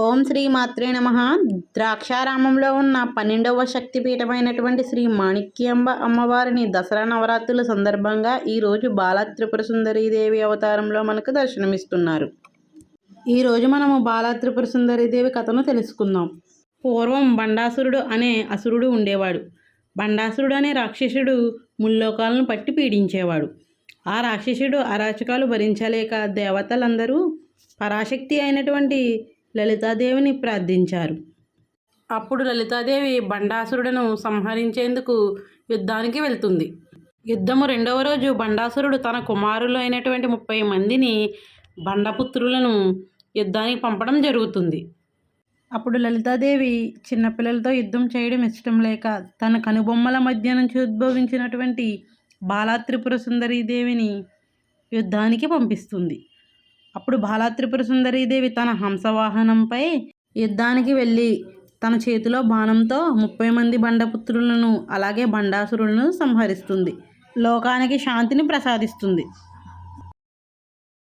ఓం శ్రీ మాత్రే నమః. ద్రాక్షారామంలో ఉన్న 12వ శక్తిపీఠమైనటువంటి శ్రీ మాణిక్యాంబ అమ్మవారిని దసరా నవరాత్రుల సందర్భంగా ఈరోజు బాల త్రిపుర సుందరీదేవి అవతారంలో మనకు దర్శనమిస్తున్నారు. ఈరోజు మనము బాల త్రిపుర సుందరీదేవి కథను తెలుసుకుందాం. పూర్వం బండాసురుడు అనే అసురుడు ఉండేవాడు. బండాసురుడు అనే రాక్షసుడు ముల్లోకాలను పట్టి పీడించేవాడు. ఆ రాక్షసుడు అరాచకాలు భరించలేక దేవతలందరూ పరాశక్తి అయినటువంటి లలితాదేవిని ప్రార్థించారు. అప్పుడు లలితాదేవి బండాసురుడును సంహరించేందుకు యుద్ధానికి వెళ్తుంది. యుద్ధము రెండవ రోజు బండాసురుడు తన కుమారులు అయినటువంటి 30 మందిని బండపుత్రులను యుద్ధానికి పంపడం జరుగుతుంది. అప్పుడు లలితాదేవి చిన్నపిల్లలతో యుద్ధం చేయడం ఇష్టం లేక తన కనుబొమ్మల మధ్య నుంచి ఉద్భవించినటువంటి బాల త్రిపుర సుందరీదేవిని యుద్ధానికి పంపిస్తుంది. అప్పుడు బాల త్రిపుర సుందరీదేవి తన హంసవాహనంపై యుద్ధానికి వెళ్ళి తన చేతిలో బాణంతో 30 మంది బండపుత్రులను అలాగే బండాసురులను సంహరిస్తుంది. లోకానికి శాంతిని ప్రసాదిస్తుంది.